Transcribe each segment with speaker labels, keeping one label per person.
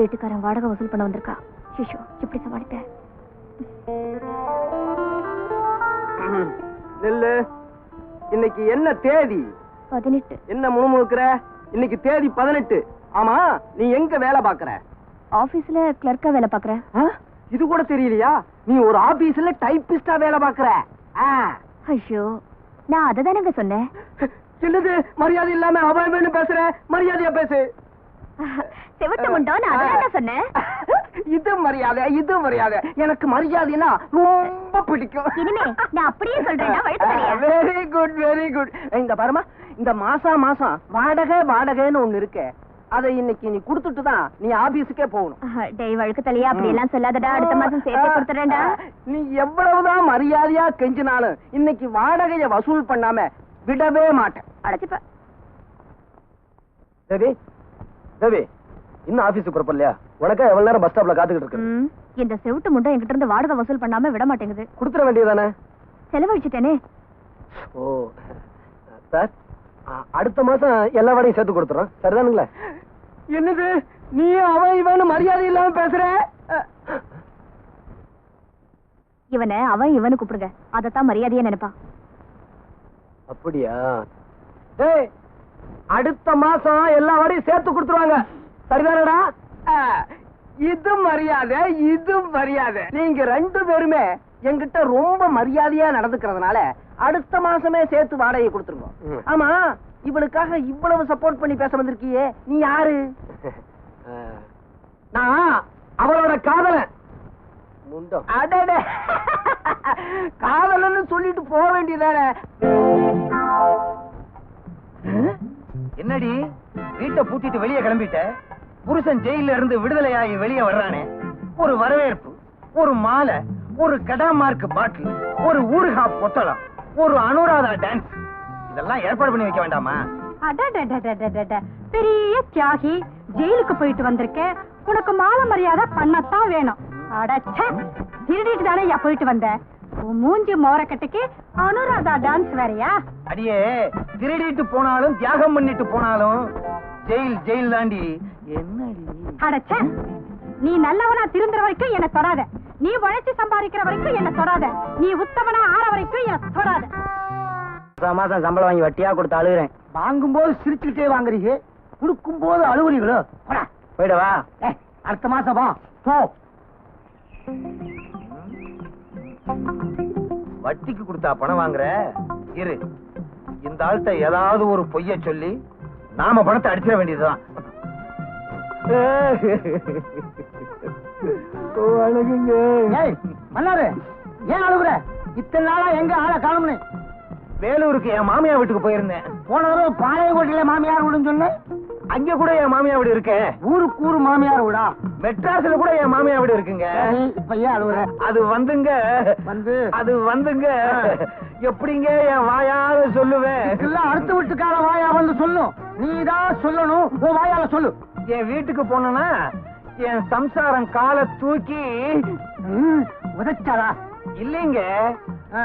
Speaker 1: வீட்டுக்காரன் வாடகை வசூல் பண்ண வந்திருக்கா. ஷிஷோ, எப்படி சமாளிப்பேன்?
Speaker 2: நெல்லு, இன்னைக்கு என்ன தேதி?
Speaker 1: 18.
Speaker 2: என்ன முணுமுணுக்கிற? இன்னைக்கு தேதி 18. ஆமா, நீ எங்க வேலை பாக்குற?
Speaker 1: ஆபீஸ்ல கிளர்க்கா வேலை பாக்குறேன்.
Speaker 2: இது கூட தெரியலையா? நீ ஒரு ஆபீஸ்ல டைப்பிஸ்டா வேலை பாக்குற?
Speaker 1: ஐயோ, நான் அததானங்க சொன்னேன்.
Speaker 2: என்னது மரியாதை இல்லாம அவன் பேசுற? மரியாதையா பேசு.
Speaker 1: செவட்டு முண்டோ, நான் அததான் சொன்னேன்.
Speaker 2: இது மரியாதை, இது மரியாதை. எனக்கு மரியாதைனா ரொம்ப பிடிக்கும்.
Speaker 1: இனிமே நான் அப்படியே சொல்றேன்.
Speaker 2: Very good, very good. இந்த பாருமா, இந்த மாசம் வாடகைன்னு ஒண்ணு இருக்கு. அதை இன்னைக்கு நீ குடுத்துட்டு தான் நீ ஆபீஸுக்கே போகணும்.
Speaker 1: டேய் வழுக்கு தலையா, அப்படி எல்லாம் சொல்லாதடா. அடுத்த மாசம் சேர்த்து கொடுத்துறேன்டா.
Speaker 2: நீ எவ்வளவுதான் மரியாதையா கெஞ்சினாலும் இன்னைக்கு வாடகைய வசூல் பண்ணாம விடவே மாட்டேன்.
Speaker 1: அடைச்சுப்ப.
Speaker 2: தேவி, தேவி, இன்னும் ஆபீஸுக்கு புறப்படலையா? உனக்கா எவ்வளவு நேரம் பஸ் ஸ்டாப்ல காத்துக்கிட்டு இருக்கு?
Speaker 1: இந்த செவுட்டு முண்டை என்கிட்ட இருந்து வாடகை வசூல் பண்ணாம விட மாட்டேங்குது.
Speaker 2: கொடுத்துட வேண்டியதானே?
Speaker 1: செலவழிச்சிட்டேனே.
Speaker 2: ஓ சார், அடுத்த மாசம் எல்லா வாடையும் சேர்த்து கொடுத்துறோம். சரிதானுங்களா? என்னது நீ அவன் இவன் மரியாதை இல்லாம பேசுற?
Speaker 1: இவனை அவன் இவனு கூப்பிடுங்க. அதத்தான் மரியாதையா நினைப்பா.
Speaker 2: அப்படியா? ஏய், அடுத்த மாசம் எல்லா வாடையும் சேர்த்து கொடுத்துருவாங்க. சரிதானடா? இது மரியாதை, இது மரியாதை. நீங்க ரெண்டு பேருமே என்கிட்ட ரொம்ப மரியாதையா நடந்துக்கிறதுனால அடுத்த மாசமே சேர்த்து வாடகையை கொடுத்துருங்க. ஆமா, இவளுக்காக இவ்வளவு சப்போர்ட் பண்ணி பேச வந்திருக்கியே, நீ யாரு? நான் அவளோட காதலன். காதலன்னு சொல்லிட்டு போக வேண்டியதானே?
Speaker 3: என்னடி வீட்டை பூட்டிட்டு வெளியே கிளம்பிட்ட? புருஷன் ஜெயில இருந்து விடுதலையாகி வெளியே வர்றானே, ஒரு வரவேற்பு, ஒரு மாலை, ஒரு கடாமார்க் பாட்டில், ஒரு ஊறுகா பொட்டலம், ஒரு அனுராதா டான்ஸ், இதெல்லாம் ஏற்பாடு பண்ணி வைக்க வேண்டாமா?
Speaker 4: பெரிய தியாகி, ஜெயிலுக்கு போயிட்டு வந்திருக்க, உனக்கு மாலை மரியாதை பண்ணத்தான் வேணும். அடச்சே, திருடிட்டு தானே போயிட்டு வந்த? மூஞ்சி மோரக்கட்டுக்கு அனுராதா டான்ஸ் வேறையா?
Speaker 3: அடியே, திருடிட்டு போனாலும் தியாகம் பண்ணிட்டு போனாலும் ஜெயில் ஜெயில் தாண்டி. என்னடி?
Speaker 4: அடச்சே, நீ நல்லவனா திருந்துற வரைக்கும் என்ன தொடாத. நீ உழைச்சு சம்பாதிக்கிற வரைக்கும் என்ன தொடாத. நீ உத்தமனா ஆற வரைக்கும் என்ன தொடாத.
Speaker 2: மாசம் சம்பளம் வாங்கி வட்டியா கொடுத்து அழுகுறேன். வாங்கும் போது சிரிச்சுக்கிட்டே வாங்குறீங்க, கொடுக்கும் போது அழுகுறீங்களோ? போயிடவா? அடுத்த மாசம் வா. போ.
Speaker 3: வட்டிக்கு கொடுத்தா பணம் வாங்குற? இரு, இந்த ஆள்கிட்ட ஏதாவது ஒரு பொய்ய சொல்லி நாம பணத்தை அடிச்சிட வேண்டியதுதான்.
Speaker 2: அழுகுங்க. மன்னாரு, ஏன் அழுகுற? இத்தனை நாளா எங்க ஆளை காணும்னு?
Speaker 3: வேலூருக்கு என் மாமியா வீட்டுக்கு போயிருந்தேன்.
Speaker 2: போன தடவை பாளையங்கோட்டையில மாமியார் வீடுன்னு சொன்னேன்.
Speaker 3: அங்க கூட என் மாமியா வீடு இருக்கு.
Speaker 2: ஊருக்கு ஊரு மாமியார் வீடா?
Speaker 3: மெட்ராஸ்ல கூட என் மாமியா வீடு இருக்குங்க.
Speaker 2: இப்ப ஏன் அழுகுற?
Speaker 3: அது வந்துங்க, அது வந்துங்க. எப்படிங்க என் வாயால சொல்லுவேன்?
Speaker 2: அடுத்த வீட்டுக்கார வாயா வந்து சொல்லும். நீதான் சொல்லணும். உன் வாயால சொல்லு.
Speaker 3: என் வீட்டுக்கு போனா என் சம்சாரம் காலை தூக்கி
Speaker 2: உதைச்சாரா?
Speaker 3: இல்லைங்க,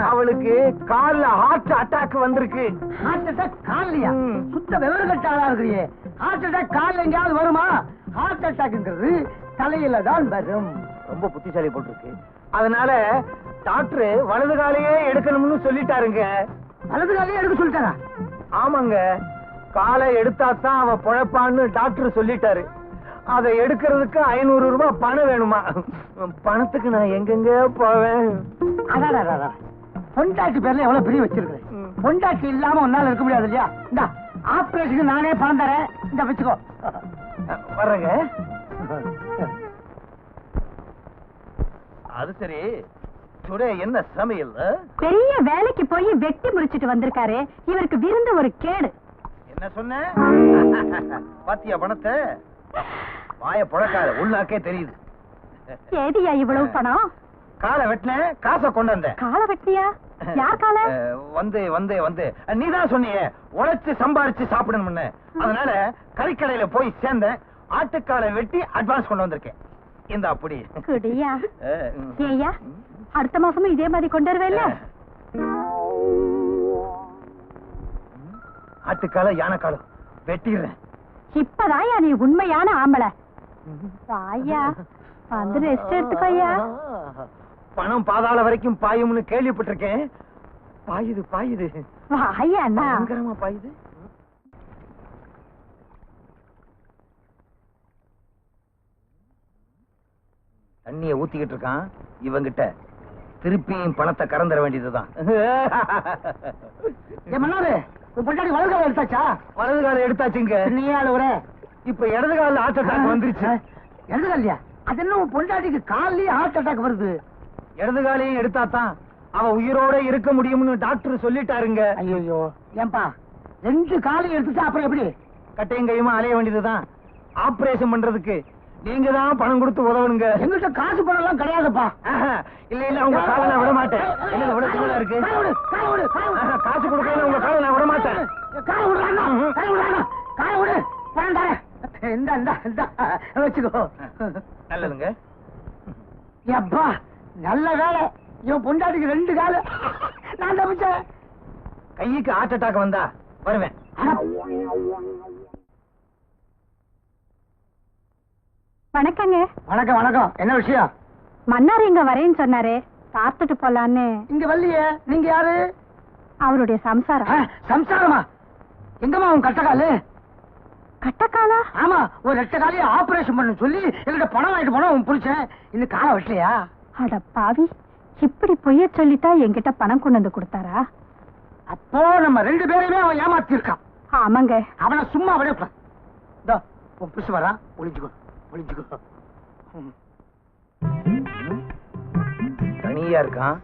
Speaker 3: அவளுக்கு கால்ல ஹார்ட் அட்டாக் வந்திருக்கு.
Speaker 2: ஹார்ட் அட்டாக் கால்லையா? சுத்த விவரம் கட்டாளா இருக்கிறியே. ஹார்ட் அட்டாக் கால்ல எங்கேயாவது வருமா? ஹார்ட் அட்டாக்ங்கிறது தலையில தான் வரும்.
Speaker 3: ரொம்ப புத்திசாலி போட்டிருக்கு. அதனால டாக்டர் வலது காலையே எடுக்கணும்னு சொல்லிட்டாருங்க.
Speaker 2: வலது காலையே எடுக்க சொல்லிட்டாரா?
Speaker 3: ஆமாங்க, காலை எடுத்தாத்தான் அவன் பொழப்பான்னு டாக்டர் சொல்லிட்டாரு. அதை எடுக்கிறதுக்கு 500 ரூபாய் பணம் வேணுமா? பணத்துக்கு நான் எங்கெங்க போவேன்?
Speaker 2: பொண்டாட்டி பேர்ல எவ்வளவு பெரிய வச்சிருக்கேன். பொண்டாட்டி இல்லாம ஒன்னால இருக்க முடியாது இல்லையா? இந்த ஆபரேஷனுக்கு நானே பணம் தரேன். இந்த வச்சுக்கோ.
Speaker 3: வர்றேங்க. அது சரி, டுடே என்ன சமையல்?
Speaker 4: பெரிய வேலைக்கு போய் வெட்டி முடிச்சிட்டு வந்திருக்காரு. இவருக்கு விருந்து ஒரு கேடு.
Speaker 3: என்ன சொன்ன? பாத்தியா பணத்தை? வாய புழக்காத, உள்ளாக்கே தெரியுது.
Speaker 4: ஏதியா இவ்வளவு பணம்?
Speaker 3: காலை வெட்டின காசை கொண்டு வந்த.
Speaker 4: காலை வெட்டியா? யார் காலை?
Speaker 3: வந்து வந்து வந்து நீதான் சொன்னியே உழைச்சு சம்பாரிச்சு சாப்பிடணும்னு. அதனால கறிக்கடையில போய் சேர்ந்தேன். ஆட்டுக்காலை வெட்டி அட்வான்ஸ் கொண்டு வந்திருக்கேன். இந்த அப்படி
Speaker 4: குடியா? ஏய்யா, அடுத்த மாசமும் இதே மாதிரி கொண்டு வருவேல்ல?
Speaker 3: ஆட்டுக்கால யானைக்காலம் வெட்டிடுறேன்.
Speaker 4: இப்பதாயா நீ உண்மையான ஆம்பளை. வாயா வந்து ரெஸ்ட் எடுத்துக்கோயா.
Speaker 3: பணம் பாதாள வரைக்கும் பாயும்னு கேள்விப்பட்டிருக்கேன். பாயுது பாயுது.
Speaker 4: வாயா அண்ணா.
Speaker 3: பயங்கரமா பாயுது. தண்ணிய ஊத்திக்கிட்டு இருக்கான். இவங்கிட்ட திருப்பியும் பணத்தை கறந்துட வேண்டியதுதான்.
Speaker 2: வலது காலம் எடுத்தாச்சா?
Speaker 3: வலது காலம் எடுத்தாச்சுங்க.
Speaker 2: நீ ஆளுவர
Speaker 3: இப்ப இடது கால ஹார்ட் அட்டாக் வந்துருச்சு.
Speaker 2: இடது காலியா? அது என்ன உன் பொண்டாட்டிக்கு கால்லயே ஹார்ட் அட்டாக் வருது?
Speaker 3: இடது காலையும் எடுத்தாதான் அவ உயிரோட இருக்க முடியும்னு டாக்டர் சொல்லிட்டாருங்க.
Speaker 2: ஐயோ ஏன்பா 2 காலையும் எடுத்துச்சா அப்புறம் எப்படி?
Speaker 3: கட்டையும் கையுமா அலைய வேண்டியதுதான். ஆபரேஷன் பண்றதுக்கு நீங்க தான் பணம் கொடுத்து உதவணுங்க.
Speaker 2: எங்கிட்ட காசு பணம் எல்லாம் கிடையாதுப்பா.
Speaker 3: இல்ல இல்ல உங்க காலை நான் விட மாட்டேன். என்ன விட தூளா இருக்கு. காசு கொடுக்கல உங்க காலை நான் விட மாட்டேன்.
Speaker 2: காலை விடு பணம் தரேன். வச்சுக்கோ.
Speaker 3: நல்லதுங்க.
Speaker 2: எப்பா நல்ல வேலை. இவன் பொண்டாட்டிக்கு 2 காலு. நான் தப்பிச்சேன்.
Speaker 3: கைக்கு ஹார்ட் அட்டாக் வந்தா வருவேன்.
Speaker 4: வணக்கங்க.
Speaker 2: வணக்கம் வணக்கம். என்ன விஷயம்?
Speaker 4: மன்னார் இங்க வரேன்னு சொன்னாரு, பார்த்துட்டு போலான்னு.
Speaker 2: இங்க வரலையே. நீங்க யாரு?
Speaker 4: அவருடைய சம்சாரம்.
Speaker 2: சம்சாரமா? எங்கம்மா உன் கட்டக்காலு?
Speaker 4: கட்டக்காலா?
Speaker 2: ஆமா, ஒரு 2 காலையை ஆபரேஷன் பண்ண சொல்லி என்கிட்ட பணம் வாங்கிட்டு போனா உன் புடிச்சேன். இன்னும் காலை வெட்டலையா?
Speaker 4: அட பாவி, இப்படி பொய்ய சொல்லிட்டா என்கிட்ட பணம் கொண்டு வந்து கொடுத்தாரா?
Speaker 2: அப்போ நம்ம 2 பேரையுமே அவன் ஏமாத்தி இருக்கான்.
Speaker 4: ஆமாங்க.
Speaker 2: அவனை சும்மா விட. உன் புடிச்சு வரான். ஒளிஞ்சுக்கோ ஒளிஞ்சுக்கோ.
Speaker 3: தனியா இருக்கான்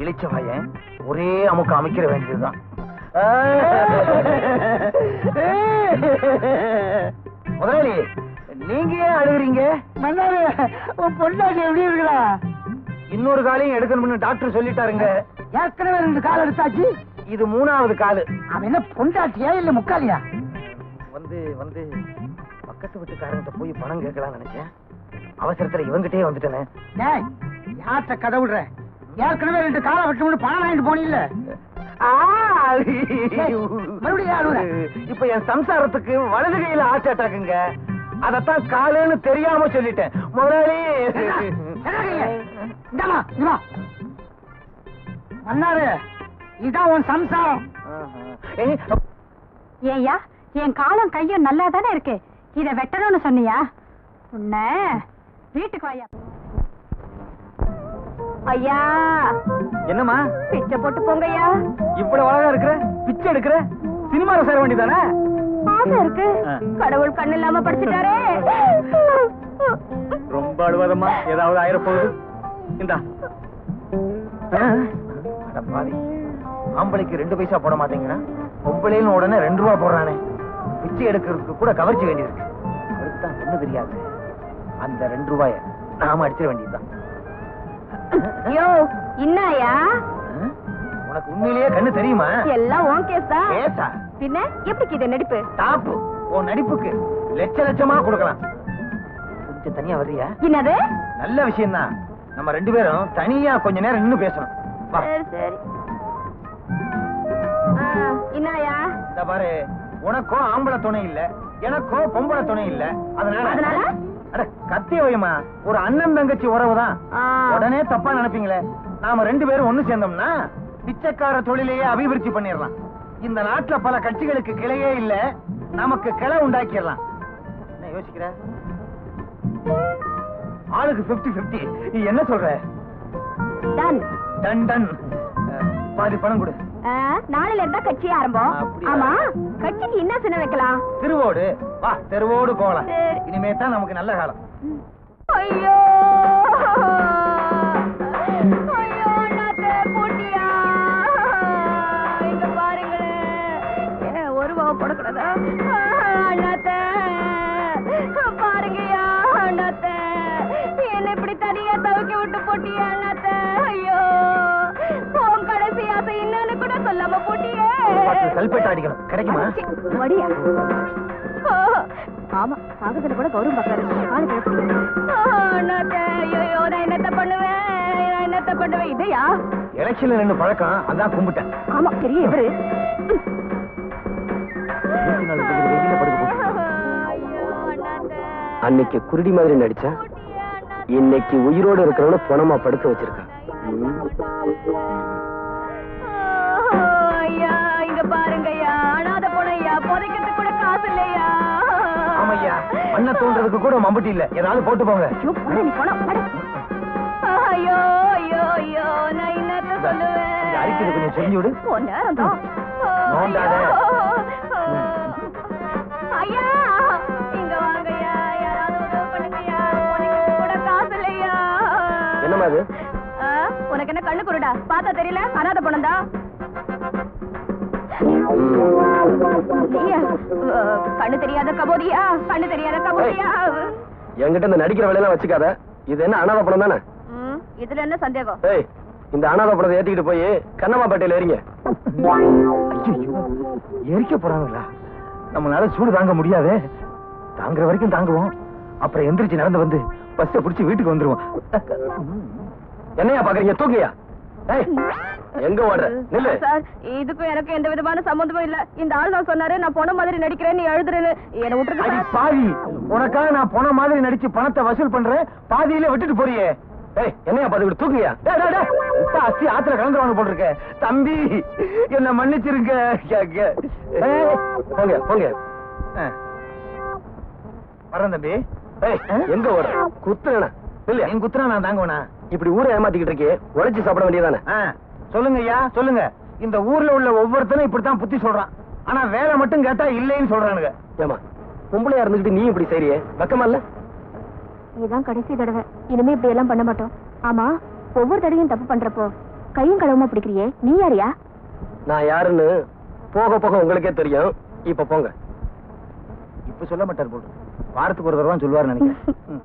Speaker 3: இளிச்ச வாயன். ஒரே அமுக்க அமைக்கிற வேண்டியதுதான். முதலாளி நீங்க ஏன் அழுகுறீங்க?
Speaker 2: மன்னாரு உன் பொண்டாட்டி எப்படி இருக்கிறா?
Speaker 3: இன்னொரு காலையும் எடுக்கணும்னு டாக்டர் சொல்லிட்டாருங்க.
Speaker 2: ஏற்கனவே 2 கால் எடுத்தாச்சு.
Speaker 3: இது 3வது காலு.
Speaker 2: அவன் என்ன பொண்டாட்டியா இல்ல முக்காலியா?
Speaker 3: வந்து வந்து பக்கத்து வீட்டுக்காரங்கிட்ட போய் பணம் கேட்கலாம்னு நினைச்சேன். அவசரத்துல இவங்கிட்டே வந்துட்டேனே.
Speaker 2: யார்கிட்ட கதை விடுற? ஏற்கனவே 2 காலை வெட்டணும்னு பணம் வாங்கிட்டு போனீல்ல. மறுபடியும்
Speaker 3: இப்ப என் சம்சாரத்துக்கு வலது கையில ஹார்ட் அட்டாக்குங்க. அதத்தான் காலுன்னு தெரியாம சொல்லிட்டேன். முதலாளி
Speaker 2: மன்னாரு இதான் உன் சம்சாரம்.
Speaker 4: ஏய்யா, என் காலம் கையும் நல்லா தானே இருக்கு. இத வெட்டணும்னு சொன்னியா? உன்ன வீட்டுக்கு வாயா.
Speaker 1: ஐயா
Speaker 3: என்னம்மா
Speaker 1: பிச்சை போட்டு போங்கய்யா.
Speaker 3: இவ்வளவு அழகா இருக்கிற, பிச்சை எடுக்கிற, சினிமால சேர வேண்டியதானே?
Speaker 1: ஆசை இருக்கு. கடவுள் கண்ணு இல்லாம படிச்சுட்டாரே.
Speaker 3: ரொம்ப அழுவாதம்மா, ஏதாவது ஆயிரப்போகுது. இந்தா. ஆம்பளைக்கு 2 பைசா போட மாட்டேங்கிறான். பொம்பளைன்னு உடனே 2 ரூபா போடுறானே. பிச்சை எடுக்கிறதுக்கு கூட கவர்ச்சி வேண்டியிருக்கு. அவருக்குதான் ஒண்ணு தெரியாது. அந்த 2 ரூபாய நாம அடிச்சிட வேண்டியதுதான்.
Speaker 1: ஐயோ இன்னாயா?
Speaker 3: உனக்கு உண்மையிலேயே கண்ணு தெரியுமா?
Speaker 1: எல்லாம் உன் கேஸ் தான்.
Speaker 3: கேஸா?
Speaker 1: பின்ன எப்படி இது நடிப்பு?
Speaker 3: டாப்பு. உன் நடிப்புக்கு லட்சமா கொடுக்கலாம். கொஞ்சம் தனியா வர்றியா?
Speaker 1: என்னது?
Speaker 3: நல்ல விஷயம் தான். நம்ம 2 பேரும் தனியா கொஞ்ச நேரம் நின்னு பேசணும். வா.
Speaker 1: சரி. இன்னாயா?
Speaker 3: இந்த பாரு, உனக்கோ ஆம்பளை துணை இல்ல, எனக்கோ பொம்பளை துணை இல்ல. அதனால அட கத்தி வைமா, ஒரு அண்ணன் தங்கச்சி உறவுதான். உடனே தப்பா நினைப்பீங்களே. நாம 2 பேரும் ஒண்ணு சேர்ந்தோம்னா பிச்சைக்கார தொழிலையே அபிவிருத்தி பண்ணிடலாம். இந்த நாட்டுல பல கட்சிகளுக்கு கிளையே இல்ல, நமக்கு கிளை உண்டாக்கிடலாம். என்ன யோசிக்கிற? ஆளுக்கு 50-50. நீ என்ன சொல்ற?
Speaker 1: Done
Speaker 3: done done. பாதி பணம் கொடு.
Speaker 1: நாளையில இருந்தா கட்சி ஆரம்பம். ஆமா, கட்சிக்கு என்ன சின்ன வைக்கலாம்?
Speaker 3: திருவோடு. வா, தெருவோடு போகலாம்.
Speaker 1: சரி.
Speaker 3: இனிமே தான் நமக்கு நல்ல காலம்.
Speaker 1: ஐயோ ஐயோ அண்ணாத்தே போட்டியா? இங்க பாருங்களேன். 1 ரூபா போடக்கூடாதா? அண்ணாத்தே பாருங்கய்யா. அண்ணாத்தே என்ன இப்படி தனியா தவிக்க விட்டு போட்டியா? அண்ணாத்தே ஐயோ, உன் கடைசி ஆசை என்னன்னு கூட சொல்லாம போட்டியே.
Speaker 3: சல்பேட் அடிக்கணும். கிடைக்குமா?
Speaker 1: வடியா. ஆமா, காகத்துல கூட கௌரவம் பாக்குறாரு. காலு கிளப்பிங்க. ஐயோ, நான் என்னத்த பண்ணுவேன்? இதையா
Speaker 3: எலெக்ஷன்ல 2 பழக்கம், அதான் கும்பிட்டேன்.
Speaker 1: ஆமா, தெரியும் இவரு.
Speaker 2: அன்னைக்கு குருடி மாதிரி நடிச்சேன், இன்னைக்கு உயிரோடு இருக்கிறவன பணமா படுக்க வச்சிருக்கான்.
Speaker 1: ஐயா இங்க பாருங்க ஐயா, அனாதை போனையா, புதைக்கிறதுக்கு கூட காசு இல்லையா?
Speaker 3: ஆமையா, மண்ணை தோன்றதுக்கு கூட மம்பட்டி இல்ல, ஏதாவது போட்டு போங்க.
Speaker 1: ஐயோ ஐயோ ஐயோ, நான் என்னத்த சொல்லுவேன்?
Speaker 3: அரிக்கிறது கொஞ்சம் செஞ்சு விடு.
Speaker 1: நேரம் தான். ஐயா இங்க வாங்கய்யா, யாராவது உதவி பண்ணுங்கய்யா, புதைக்கிறதுக்கு கூட காசு இல்லையா?
Speaker 2: என்னமா அது?
Speaker 1: உனக்கு என்ன கண்ணு குருடா? பார்த்தா தெரியல அனாதை பணம் தான். கண்ணு தெரியாத கபோதியா, கண்ணு தெரியாத கபோதியா.
Speaker 2: என்கிட்ட இந்த நடிக்கிற வேலையெல்லாம் வச்சுக்காத. இது என்ன அனாதை படம் தானே?
Speaker 1: இதுல என்ன சந்தேகம்?
Speaker 2: இந்த அனாதை படத்தை ஏத்திக்கிட்டு போய் கண்ணம்மாப்பேட்டையில ஏறிங்க.
Speaker 3: எரிக்க போறாங்களா? நம்மளால சூடு தாங்க முடியாது. தாங்குற வரைக்கும் தாங்குவோம், அப்புறம் எந்திரிச்சு நடந்து வந்து பஸ்ஸை பிடிச்சு வீட்டுக்கு வந்துருவோம்.
Speaker 2: என்னையா பாக்குறீங்க? தூக்கியா? எங்க ஓடுற? நில்லு.
Speaker 1: சார், இதுக்கும் எனக்கு எந்த விதமான சம்பந்தமும் இல்ல. இந்த ஆள் தான் சொன்னாரு நான் போன மாதிரி நடிக்கிறேன், நீ எழுதுறேன்னு. என்ன விட்டுருக்க
Speaker 3: பாவி. உனக்காக நான் போன மாதிரி நடிச்சு பணத்தை வசூல் பண்றேன், பாதியில விட்டுட்டு போறியே.
Speaker 2: என்னையா பாத்து தூக்குங்க.
Speaker 3: அஸ்தி ஆத்துல கலந்துருவாங்க போட்டிருக்க. தம்பி என்ன மன்னிச்சிருக்க.
Speaker 2: போங்க போங்க.
Speaker 3: வரேன் தம்பி.
Speaker 2: எங்க ஓடுற? குத்துறேனா? இல்ல
Speaker 3: என் குத்துறா நான் தாங்குவேனா?
Speaker 2: இப்படி ஊரை ஏமாத்திக்கிட்டு இருக்கே, உழைச்சு சாப்பிட வேண்டியதானே?
Speaker 3: சொல்லுங்க ஐயா சொல்லுங்க. இந்த ஊர்ல உள்ள ஒவ்வொருத்தனும் இப்படித்தான் புத்தி சொல்றான். ஆனா வேலை மட்டும் கேட்டா இல்லைன்னு சொல்றானுங்க.
Speaker 2: ஏமா பொம்பளையா இருந்துகிட்டு நீ இப்படி செய்றியே, வெக்கமா இல்ல?
Speaker 1: இதுதான் கடைசி தடவை, இனிமே இப்படி எல்லாம் பண்ண மாட்டோம். ஆமா, ஒவ்வொரு தடவையும் தப்பு பண்றப்போ கையும் களவுமா பிடிக்கிறியே, நீ யாரியா?
Speaker 2: நான் யாருன்னு போக போக உங்களுக்கே தெரியும். இப்ப போங்க.
Speaker 3: இப்ப சொல்ல மாட்டார் போட்டு, வாரத்துக்கு ஒரு தடவை சொல்லுவாரு நினைக்கிறேன்.